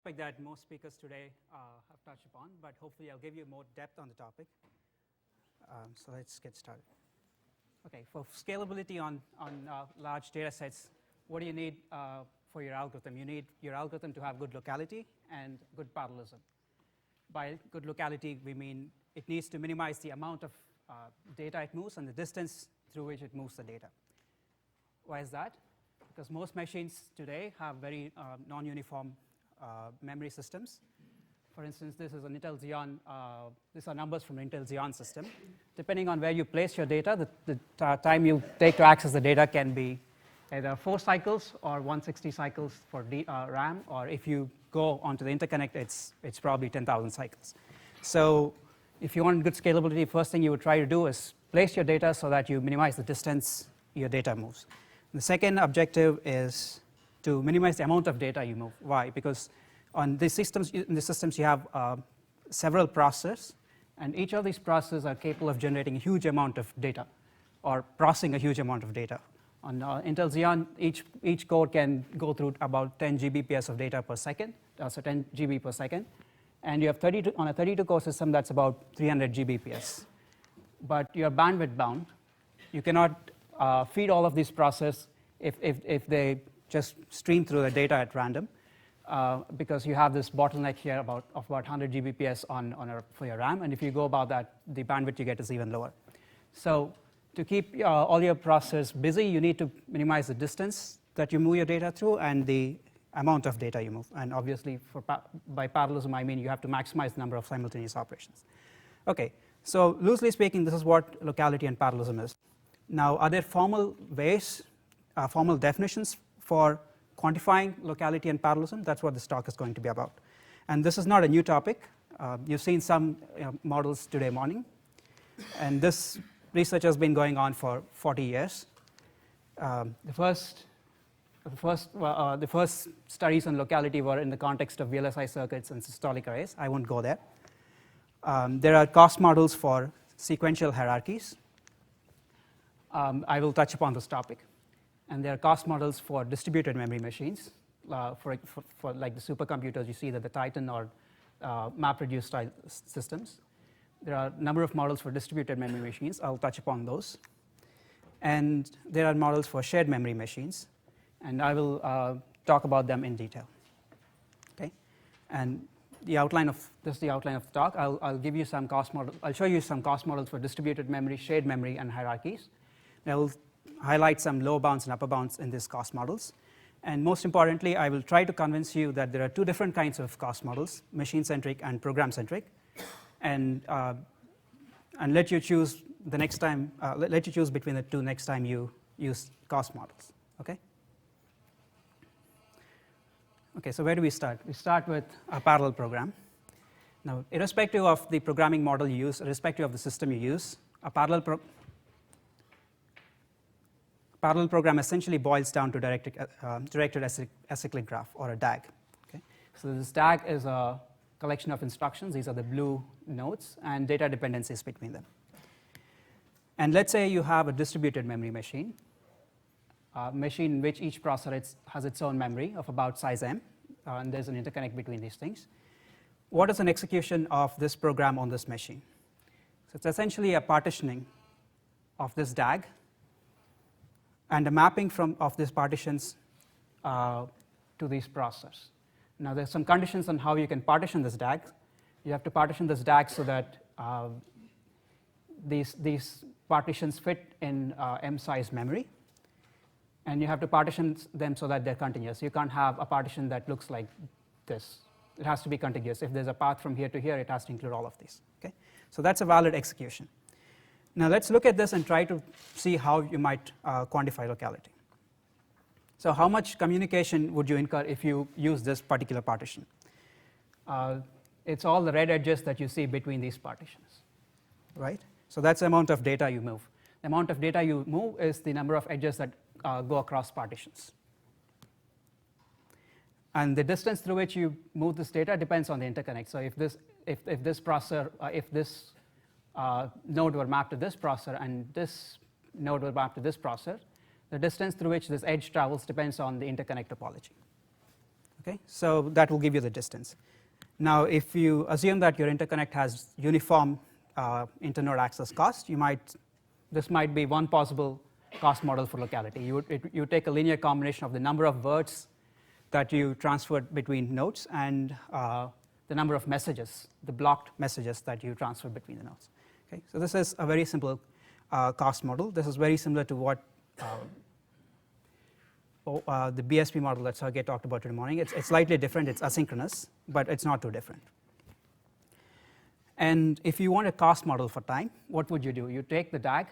topic that most speakers today have touched upon, but hopefully I'll give you more depth on the topic. So let's get started. Okay, for scalability on large data sets, what do you need for your algorithm? You need your algorithm to have good locality and good parallelism. By good locality, we mean it needs to minimize the amount of data it moves and the distance through which it moves the data. Why is that? Because most machines today have very non-uniform memory systems. For instance, this is an Intel Xeon. These are numbers from an Intel Xeon system. Depending on where you place your data, the time you take to access the data can be either 4 cycles or 160 cycles for RAM, or if you go onto the interconnect, it's probably 10,000 cycles. So if you want good scalability, first thing you would try to do is place your data so that you minimize the distance your data moves. The second objective is to minimize the amount of data you move. Why? Because on these systems, in the systems you have several processors, and each of these processors are capable of generating a huge amount of data or processing a huge amount of data. On Intel Xeon, each core can go through about 10 Gbps of data per second, so 10 GB per second. And you have 32, on a 32-core system, that's about 300 Gbps. But you're bandwidth bound. You cannot feed all of these processes if they just stream through the data at random, because you have this bottleneck here of about 100 Gbps for your RAM, and if you go about that, the bandwidth you get is even lower. So to keep all your processors busy, you need to minimize the distance that you move your data through and the amount of data you move. And obviously, by parallelism, I mean you have to maximize the number of simultaneous operations. Okay, so loosely speaking, this is what locality and parallelism is. Now, are there formal ways, formal definitions for quantifying locality and parallelism? That's what this talk is going to be about. And this is not a new topic. You've seen some models today morning. And this research has been going on for 40 years. The first studies on locality were in the context of VLSI circuits and systolic arrays. I won't go there. There are cost models for sequential hierarchies. I will touch upon this topic. And there are cost models for distributed memory machines. For like the supercomputers, you see that the Titan or MapReduce style systems. There are a number of models for distributed memory machines. I'll touch upon those. And there are models for shared memory machines. And I will talk about them in detail. Okay? And the outline of this is the outline of the talk. I'll give you some cost models. I'll show you some cost models for distributed memory, shared memory, and hierarchies. And I will highlight some lower bounds and upper bounds in these cost models. And most importantly, I will try to convince you that there are 2 different kinds of cost models, machine-centric and program-centric, and let you choose the next time. Let you choose between the 2 next time you use cost models. Okay. Okay. So where do we start? We start with a parallel program. Now, irrespective of the programming model you use, irrespective of the system you use, a parallel program essentially boils down to directed acyclic graph, or a DAG. Okay? So this DAG is a collection of instructions. These are the blue nodes, and data dependencies between them. And let's say you have a distributed memory machine, a machine in which each processor has its own memory of about size m, and there's an interconnect between these things. What is an execution of this program on this machine? So it's essentially a partitioning of this DAG, and a mapping of these partitions to these processors. Now, there's some conditions on how you can partition this DAG. You have to partition this DAG so that these partitions fit in m-size memory, and you have to partition them so that they're continuous. You can't have a partition that looks like this. It has to be contiguous. If there's a path from here to here, it has to include all of these. Okay? So that's a valid execution. Now, let's look at this and try to see how you might quantify locality. So how much communication would you incur if you use this particular partition? It's all the red edges that you see between these partitions, right? So that's the amount of data you move. The amount of data you move is the number of edges that go across partitions. And the distance through which you move this data depends on the interconnect. So if this processor, if this node were mapped to this processor and this node were mapped to this processor, the distance through which this edge travels depends on the interconnect topology. Okay, so that will give you the distance. Now, if you assume that your interconnect has uniform internode access cost, this might be one possible cost model for locality. You take a linear combination of the number of words that you transferred between nodes and the number of messages, the blocked messages that you transfer between the nodes. Okay, so this is a very simple cost model. This is very similar to what the BSP model that Sergey talked about today morning. It's slightly different. It's asynchronous, but it's not too different. And if you want a cost model for time, what would you do? You take the DAG,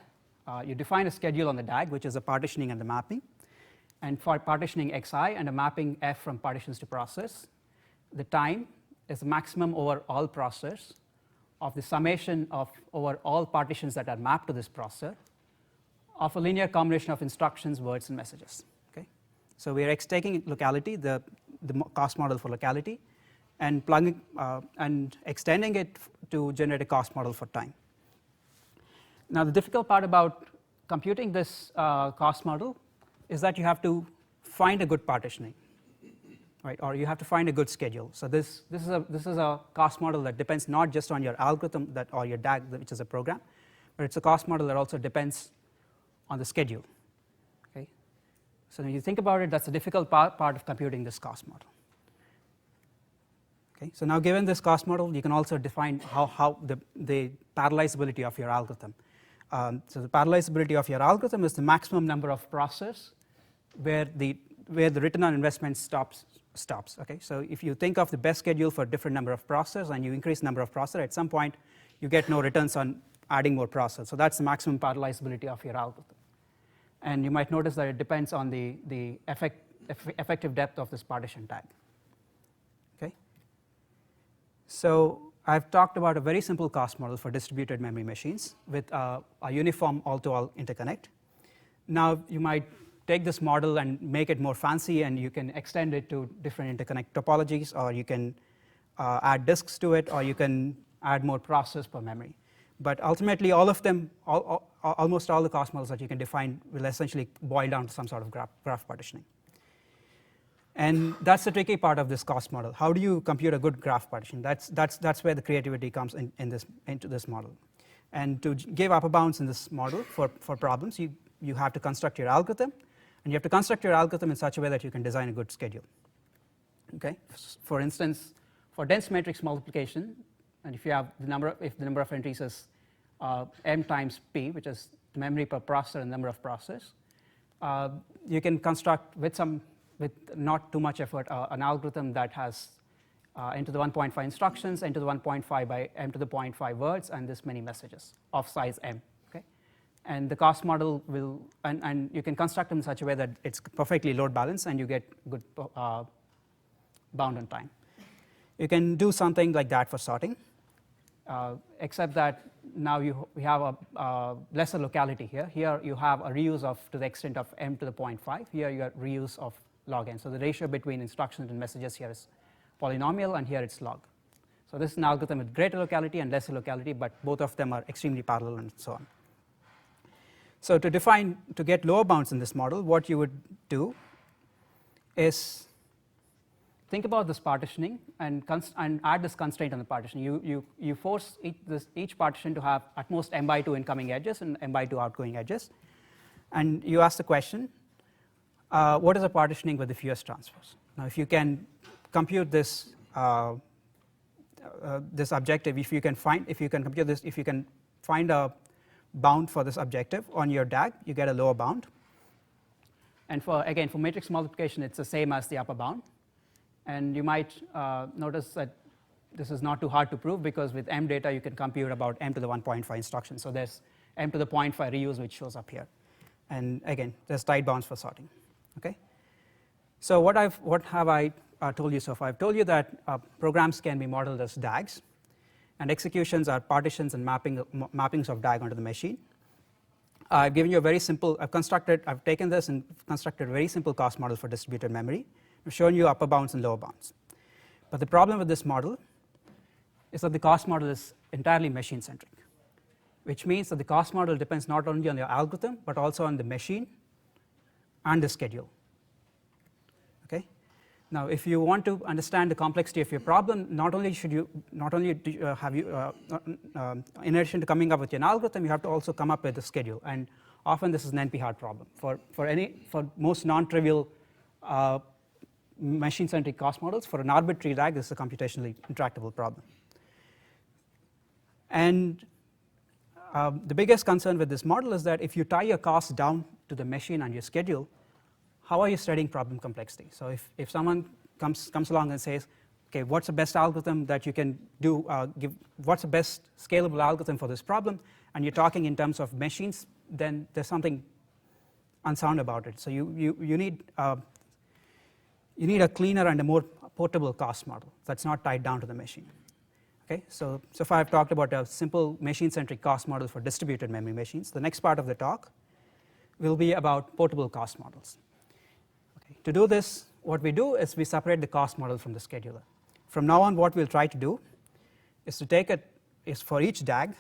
you define a schedule on the DAG, which is a partitioning and the mapping. And for partitioning xi and a mapping f from partitions to process, the time is the maximum over all processors of the summation of over all partitions that are mapped to this processor of a linear combination of instructions, words, and messages. Okay? So we are taking locality, the cost model for locality, and plugging and extending it to generate a cost model for time. Now, the difficult part about computing this cost model is that you have to find a good partitioning, right? Or you have to find a good schedule. So this is a cost model that depends not just on your algorithm or your DAG, which is a program, but it's a cost model that also depends on the schedule. Okay, so when you think about it, that's the difficult part of computing this cost model. Okay, so now given this cost model, you can also define how the parallelizability of your algorithm. So the parallelizability of your algorithm is the maximum number of processors where the return on investment stops. Okay, so if you think of the best schedule for different number of processors and you increase the number of processors, at some point you get no returns on adding more processors. So that's the maximum parallelizability of your algorithm. And you might notice that it depends on the effective depth of this partition tag. Okay, so I've talked about a very simple cost model for distributed memory machines with a uniform all-to-all interconnect. Now, you might take this model and make it more fancy, and you can extend it to different interconnect topologies, or you can add disks to it, or you can add more process per memory. But ultimately, all of them, almost all the cost models that you can define will essentially boil down to some sort of graph partitioning. And that's the tricky part of this cost model. How do you compute a good graph partition? That's where the creativity comes into this model. And to give upper bounds in this model for problems, you have to construct your algorithm, and you have to construct your algorithm in such a way that you can design a good schedule. Okay. For instance, for dense matrix multiplication, and if the number of entries is m times p, which is the memory per processor and number of processors, you can construct with not too much effort an algorithm that has n to the 1.5 instructions, n to the 1.5 by m to the 0.5 words, and this many messages of size m. Okay, and the cost model will, and you can construct them in such a way that it's perfectly load balanced, and you get good bound on time. You can do something like that for sorting, except that now we have a lesser locality here. Here you have a reuse to the extent of m to the 0.5. Here you have reuse of log n. So the ratio between instructions and messages here is polynomial, and here it's log. So this is an algorithm with greater locality and lesser locality, but both of them are extremely parallel and so on. So to get lower bounds in this model, what you would do is think about this partitioning and add this constraint on the partition. You force each partition to have at most m by 2 incoming edges and m by 2 outgoing edges, and you ask the question, what is a partitioning with the fewest transfers? Now, if you can compute this this objective, if you can find a bound for this objective on your DAG, you get a lower bound. And for matrix multiplication, it's the same as the upper bound. And you might notice that this is not too hard to prove, because with m data you can compute about m to the 1.5 instructions. So there's m to the 0.5 reuse, which shows up here. And again, there's tight bounds for sorting. Okay. So what have I told you so far? I've told you that programs can be modeled as DAGs, and executions are partitions and mappings of DAG onto the machine. I've given you a very simple. I've taken this and constructed a very simple cost model for distributed memory. I've shown you upper bounds and lower bounds. But the problem with this model is that the cost model is entirely machine centric, which means that the cost model depends not only on your algorithm but also on the machine and the schedule. Okay, Now, if you want to understand the complexity of your problem, not only do you, have you, in addition to coming up with an algorithm, you have to also come up with a schedule. And often this is an NP-hard problem. For most non-trivial machine-centric cost models, for an arbitrary DAG, this is a computationally intractable problem. And the biggest concern with this model is that if you tie your costs down to the machine and your schedule, how are you studying problem complexity? So if someone comes along and says, okay, what's the best algorithm that you can do, what's the best scalable algorithm for this problem, and you're talking in terms of machines, then there's something unsound about it. So you need a cleaner and a more portable cost model that's not tied down to the machine. Okay, so far I've talked about a simple machine-centric cost model for distributed memory machines. The next part of the talk will be about portable cost models. To do this, what we do is we separate the cost model from the scheduler. From now on, what we'll try to do is to take it, is for each DAG,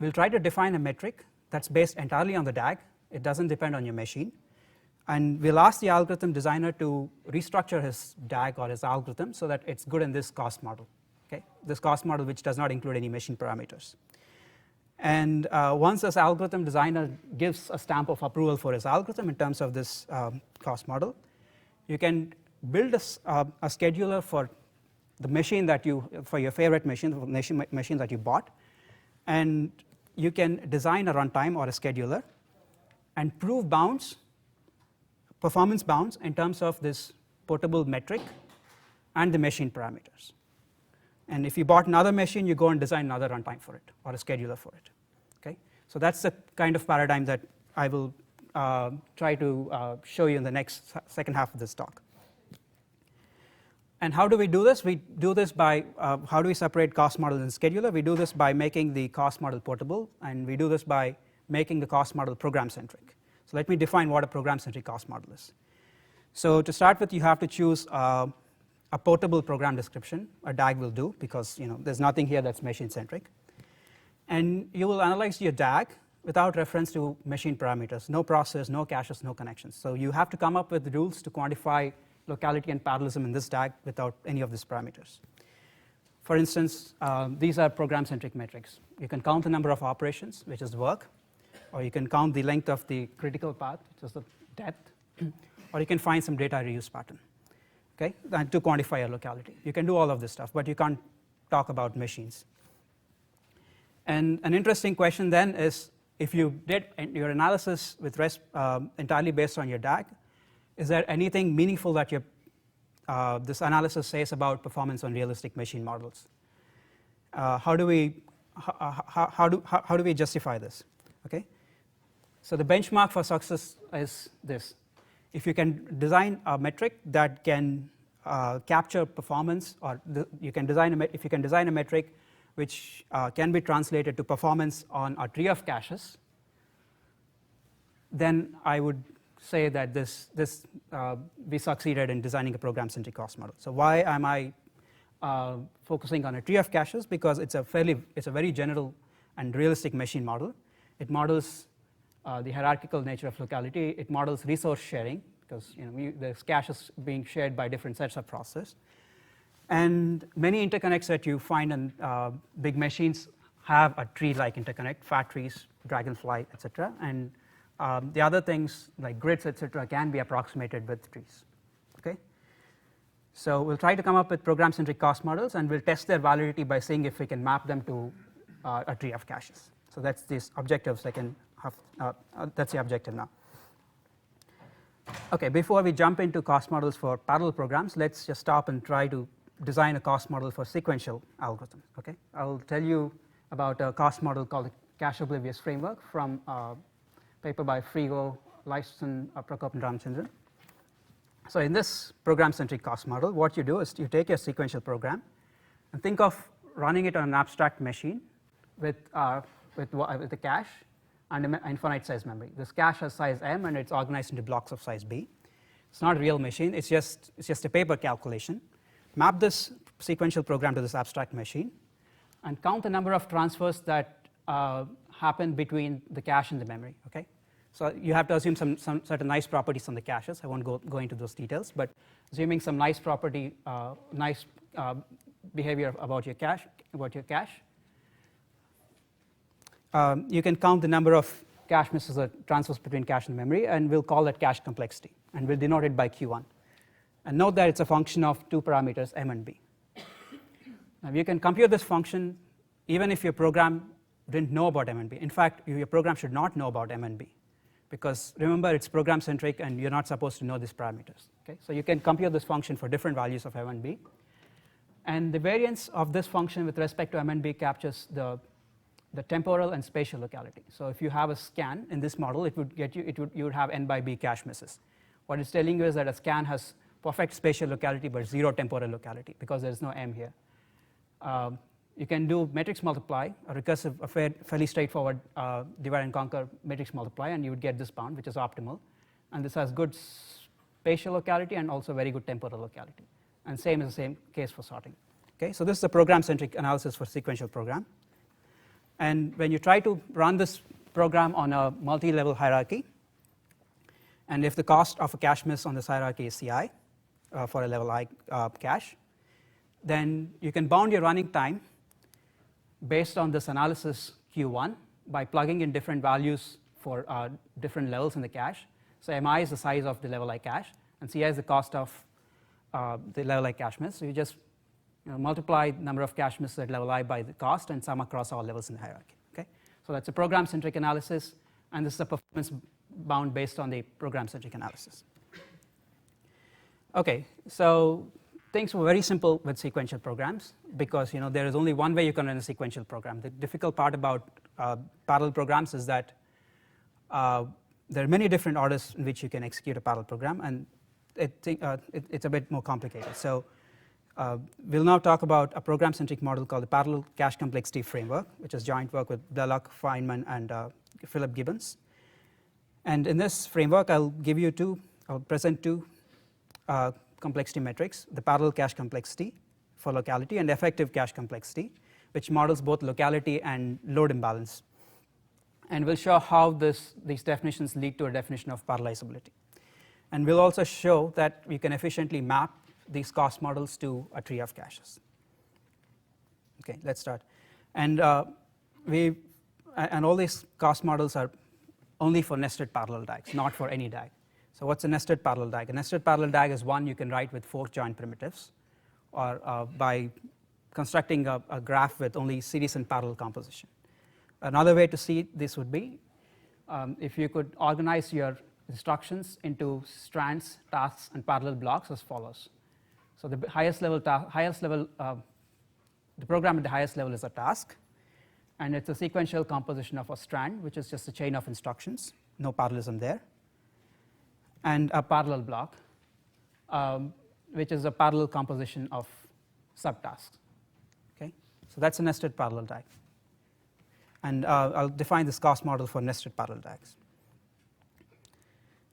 we'll try to define a metric that's based entirely on the DAG. It doesn't depend on your machine. And we'll ask the algorithm designer to restructure his DAG or his algorithm so that it's good in this cost model. Okay? This cost model which does not include any machine parameters. And once this algorithm designer gives a stamp of approval for his algorithm in terms of this cost model, you can build a scheduler for the machine that for your favorite machine, the machine that you bought, and you can design a runtime or a scheduler and prove bounds, performance bounds in terms of this portable metric and the machine parameters. And if you bought another machine, you go and design another runtime for it or a scheduler for it. Okay? So that's the kind of paradigm that I will try to show you in the next second half of this talk. And how do we do this? We do this by, how do we separate cost model and scheduler? We do this by making the cost model portable, and we do this by making the cost model program-centric. So let me define what a program-centric cost model is. So to start with, you have to choose a portable program description. A DAG will do, because there's nothing here that's machine-centric. And you will analyze your DAG without reference to machine parameters, no process, no caches, no connections. So you have to come up with rules to quantify locality and parallelism in this DAG without any of these parameters. For instance, these are program-centric metrics. You can count the number of operations, which is work, or you can count the length of the critical path, which is the depth, or you can find some data reuse pattern, okay, and to quantify a locality. You can do all of this stuff, but you can't talk about machines. And an interesting question then is, if you did your analysis with entirely based on your DAG, is there anything meaningful that this analysis says about performance on realistic machine models? How do we justify this? Okay, so the benchmark for success is this: if you can design a metric that can capture performance, or if you can design a metric which can be translated to performance on a tree of caches, then I would say that we succeeded in designing a program-centric cost model. So why am I focusing on a tree of caches? Because it's a very general and realistic machine model. It models the hierarchical nature of locality. It models resource sharing, because there's caches being shared by different sets of process. And many interconnects that you find in big machines have a tree-like interconnect, fat trees, dragonfly, etc. And the other things like grids, etc., can be approximated with trees. Okay, so we'll try to come up with program-centric cost models, and we'll test their validity by seeing if we can map them to a tree of caches. So that's this objective. That's the objective now. Okay, before we jump into cost models for parallel programs, let's just stop and try to design a cost model for sequential algorithms. Okay, I'll tell you about a cost model called the cache oblivious framework from paper by Frigo, Leifson, Prokop, and Ramchandran. So in this program-centric cost model, what you do is you take your sequential program and think of running it on an abstract machine with a cache and an infinite size memory. This cache has size m, and it's organized into blocks of size b. It's not a real machine. It's just a paper calculation. Map this sequential program to this abstract machine, and count the number of transfers that happen between the cache and the memory. Okay, So you have to assume some certain nice properties on the caches. I won't go into those details, but assuming some nice property, behavior about your cache, you can count the number of cache misses or transfers between cache and memory, and we'll call that cache complexity, and we'll denote it by Q1. And note that it's a function of two parameters, M and B. Now you can compute this function even if your program didn't know about M and B. In fact, your program should not know about M and B, because remember, it's program centric and you're not supposed to know these parameters. Okay? So you can compute this function for different values of M and B. And the variance of this function with respect to M and B captures the temporal and spatial locality. So if you have a scan in this model, it would get you, you would have N by B cache misses. What it's telling you is that a scan has perfect spatial locality but zero temporal locality because there is no M here. You can do matrix multiply, a recursive, fairly straightforward divide and conquer matrix multiply, and you would get this bound, which is optimal. And this has good spatial locality and also very good temporal locality. And same is the same case for sorting. Okay, so this is a program-centric analysis for sequential program. And when you try to run this program on a multi-level hierarchy, and if the cost of a cache miss on this hierarchy is Ci for a level I cache, then you can bound your running time based on this analysis Q1 by plugging in different values for different levels in the cache. So Mi is the size of the level I cache, and Ci is the cost of the level I cache miss. So you just multiply the number of cache misses at level I by the cost and sum across all levels in the hierarchy. Okay? So that's a program-centric analysis, and this is a performance bound based on the program-centric analysis. Okay, so things were very simple with sequential programs because there is only one way you can run a sequential program. The difficult part about parallel programs is that there are many different orders in which you can execute a parallel program, and it's a bit more complicated. So we'll now talk about a program-centric model called the Parallel Cache Complexity Framework, which is joint work with Belloc, Feynman, and Philip Gibbons. And in this framework, I'll present two complexity metrics: the parallel cache complexity for locality and effective cache complexity, which models both locality and load imbalance. And we'll show how these definitions lead to a definition of parallelizability. And we'll also show that we can efficiently map these cost models to a tree of caches. Okay, let's start. And all these cost models are only for nested parallel DAGs, not for any DAG. So what's a nested parallel DAG? A nested parallel DAG is one you can write with 4 joint primitives, or by constructing a graph with only series and parallel composition. Another way to see this would be if you could organize your instructions into strands, tasks, and parallel blocks as follows. So the the program at the highest level is a task, and it's a sequential composition of a strand, which is just a chain of instructions, no parallelism there, and a parallel block, which is a parallel composition of subtasks. Okay, so that's a nested parallel DAG, and I'll define this cost model for nested parallel DAGs.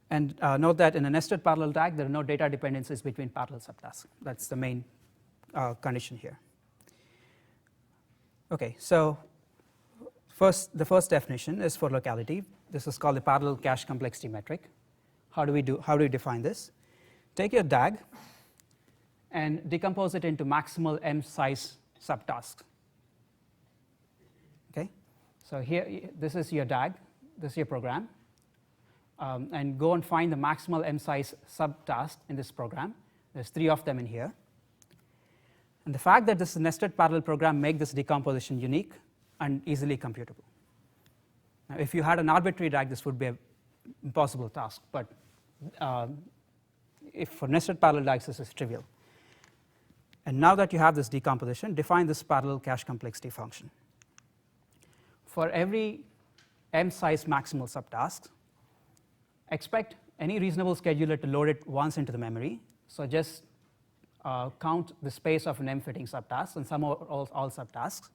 And note that in a nested parallel DAG, there are no data dependencies between parallel subtasks. That's the main condition here. Okay, so the first definition is for locality. This is called the parallel cache complexity metric. How do we define this? Take your DAG and decompose it into maximal M size subtasks. Okay, so here this is your DAG, this is your program. And go and find the maximal M size subtask in this program. There's 3 of them in here. And the fact that this is a nested parallel program makes this decomposition unique and easily computable. Now, if you had an arbitrary DAG, this would be an impossible task. But if for nested parallel DAGs, this is trivial. And now that you have this decomposition, define this parallel cache complexity function. For every M size maximal subtask, expect any reasonable scheduler to load it once into the memory. So just count the space of an M-fitting subtask and sum all subtasks.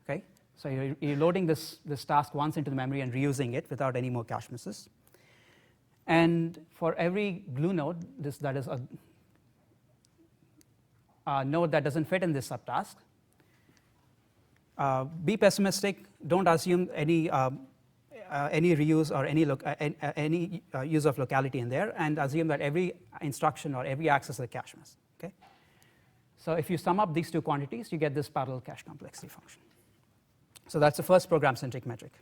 Okay, so you're loading this task once into the memory and reusing it without any more cache misses. And for every glue node, that is a node that doesn't fit in this subtask, be pessimistic. Don't assume any any reuse or any use of locality in there, and assume that every instruction or every access is a cache miss. Okay? So if you sum up these two quantities, you get this parallel cache complexity function. So that's the first program-centric metric.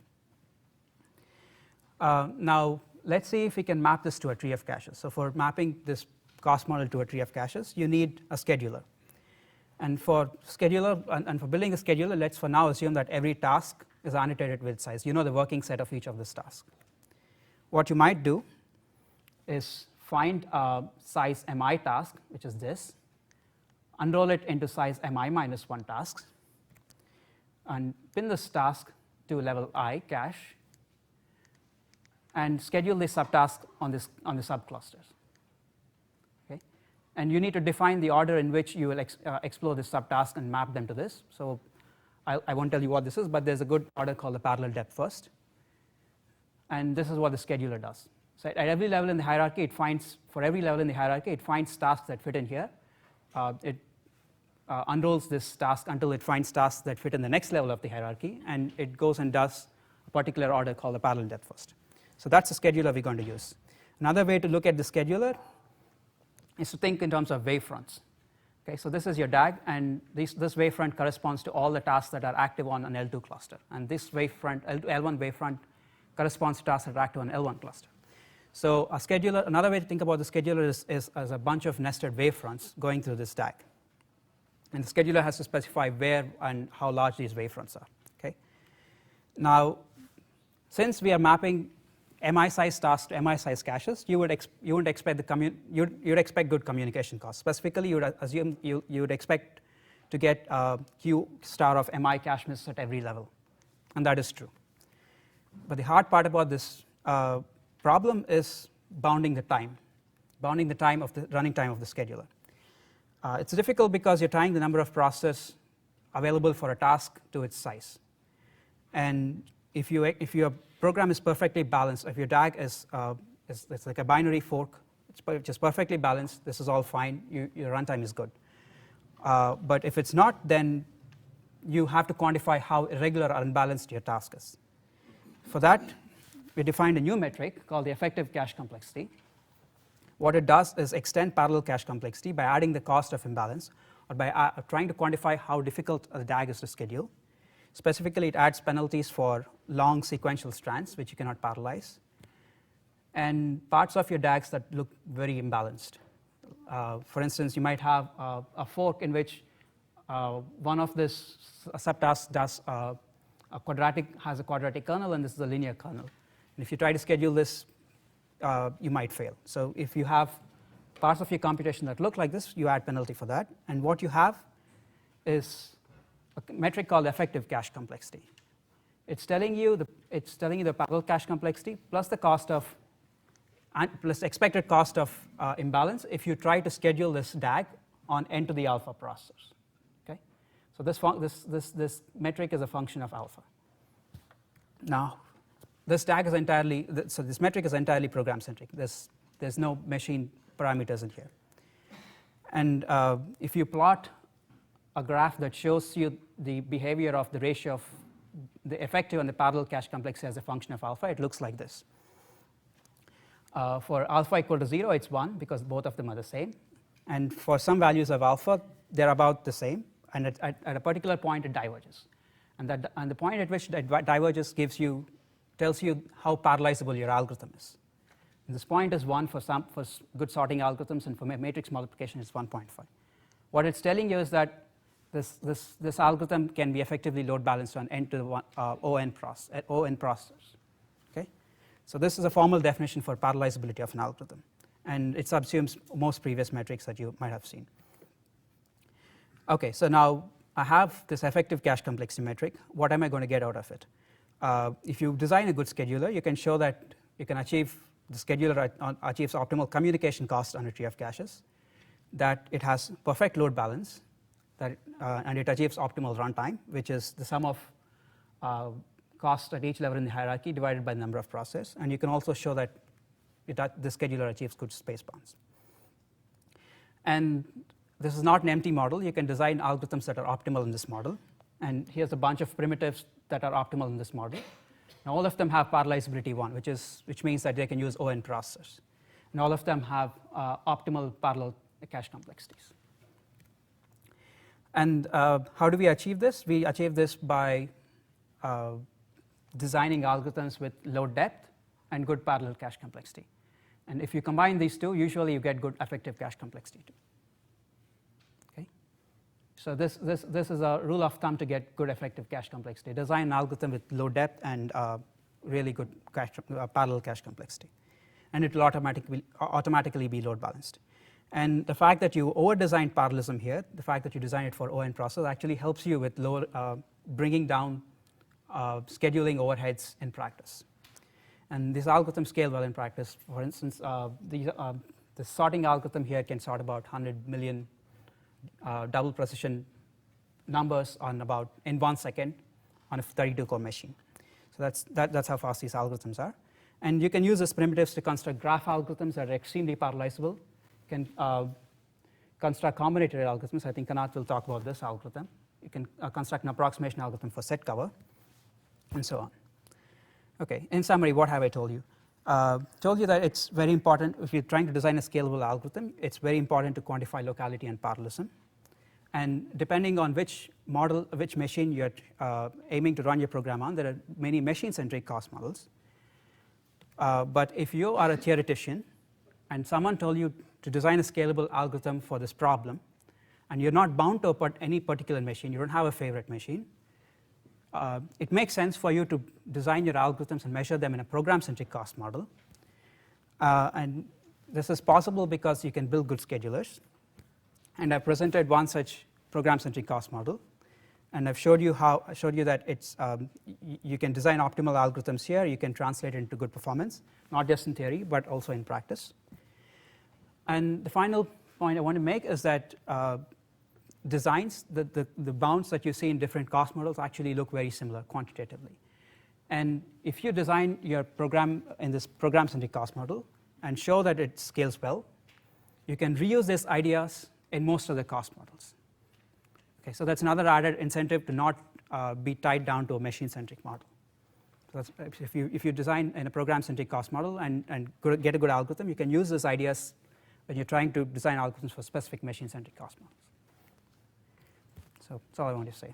Now, let's see if we can map this to a tree of caches. So for mapping this cost model to a tree of caches, you need a scheduler. And for scheduler and for building a scheduler, let's for now assume that every task is annotated with size. You know the working set of each of this task. What you might do is find a size mi task, which is this, unroll it into size mi minus 1 tasks, and pin this task to level I cache, and schedule the subtask on the subclusters. Okay? And you need to define the order in which you will explore this subtask and map them to this. So I won't tell you what this is, but there's a good order called the parallel depth first. And this is what the scheduler does. So at every level in the hierarchy, it finds, for every level in the hierarchy, it finds tasks that fit in here. It unrolls this task until it finds tasks that fit in the next level of the hierarchy, and it goes and does a particular order called the parallel depth first. So that's the scheduler we're going to use. Another way to look at the scheduler is to think in terms of wavefronts. Okay, so this is your DAG, and this wavefront corresponds to all the tasks that are active on an L2 cluster. And this wavefront, L1 wavefront, corresponds to tasks that are active on L1 cluster. So a scheduler, another way to think about the scheduler is as a bunch of nested wavefronts going through this DAG. And the scheduler has to specify where and how large these wavefronts are. Okay? Now, since we are mapping mi size tasks to mi size caches, you would expect you'd expect good communication costs. Specifically, you would assume you would expect to get q star of mi cache miss at every level, and that is true. But the hard part about this problem is bounding the time of the running time of the scheduler. It's difficult because you're tying the number of processes available for a task to its size, and if your program is perfectly balanced, if your DAG is it's like a binary fork, it's just perfectly balanced, this is all fine, your runtime is good. But if it's not, then you have to quantify how irregular or unbalanced your task is. For that, we defined a new metric called the effective cache complexity. What it does is extend parallel cache complexity by adding the cost of imbalance, or by trying to quantify how difficult a DAG is to schedule. Specifically, it adds penalties for long sequential strands, which you cannot parallelize, and parts of your DAGs that look very imbalanced. For instance, you might have a fork in which one of this subtasks does has a quadratic kernel, and this is a linear kernel. And if you try to schedule this, you might fail. So if you have parts of your computation that look like this, you add penalty for that. And what you have is a metric called effective cache complexity. It's telling you the parallel cache complexity plus the cost of plus expected cost of imbalance if you try to schedule this DAG on n to the alpha processors. Okay, so this metric is a function of alpha. Now, this DAG is entirely this metric is entirely program centric. There's no machine parameters in here. And if you plot a graph that shows you the behavior of the ratio of the effective and the parallel cache complexity as a function of alpha, it looks like this. For alpha equal to 0, it's 1 because both of them are the same. And for some values of alpha, they're about the same. And at a particular point, it diverges. And the point at which it diverges tells you how parallelizable your algorithm is. And this point is 1 for good sorting algorithms, and for matrix multiplication, it's 1.5. What it's telling you is that this algorithm can be effectively load balanced on n to the on processors. Okay, so this is a formal definition for parallelizability of an algorithm, and it subsumes most previous metrics that you might have seen. Okay, so now I have this effective cache complexity metric. What am I going to get out of it? If you design a good scheduler, you can show that you can achieve the scheduler achieves optimal communication cost on a tree of caches, that it has perfect load balance, and it achieves optimal runtime, which is the sum of cost at each level in the hierarchy divided by the number of processes. And you can also show that the scheduler achieves good space bounds. And this is not an empty model. You can design algorithms that are optimal in this model. And here's a bunch of primitives that are optimal in this model. Now, all of them have parallelizability 1, which means that they can use ON processors. And all of them have optimal parallel cache complexities. And how do we achieve this? We achieve this by designing algorithms with low depth and good parallel cache complexity. And if you combine these two, usually you get good effective cache complexity too. Okay? So this is a rule of thumb to get good effective cache complexity. Design an algorithm with low depth and really good parallel cache complexity. And it will automatically be load balanced. And the fact that you over-designed parallelism here, the fact that you design it for ON process actually helps you with bringing down scheduling overheads in practice. And these algorithms scale well in practice. For instance, the sorting algorithm here can sort about 100 million double precision numbers in 1 second on a 32-core machine. So that's how fast these algorithms are. And you can use these primitives to construct graph algorithms that are extremely parallelizable. You can construct combinatorial algorithms. I think Kanat will talk about this algorithm. You can construct an approximation algorithm for set cover, and so on. Okay, in summary, what have I told you? Told you that it's very important, if you're trying to design a scalable algorithm, it's very important to quantify locality and parallelism. And depending on which machine you're aiming to run your program on, there are many machine-centric cost models. But if you are a theoretician and someone told you to design a scalable algorithm for this problem, and you're not bound to any particular machine, you don't have a favorite machine, it makes sense for you to design your algorithms and measure them in a program-centric cost model. And this is possible because you can build good schedulers. And I presented one such program-centric cost model. And I've showed you that it's you can design optimal algorithms here. You can translate it into good performance, not just in theory, but also in practice. And the final point I want to make is that designs, the bounds that you see in different cost models actually look very similar quantitatively. And if you design your program in this program-centric cost model and show that it scales well, you can reuse these ideas in most of the cost models. Okay, so that's another added incentive to not be tied down to a machine-centric model. So that's, if you design in a program-centric cost model and get a good algorithm, you can use these ideas when you're trying to design algorithms for specific machine-centric cost models. So that's all I want to say.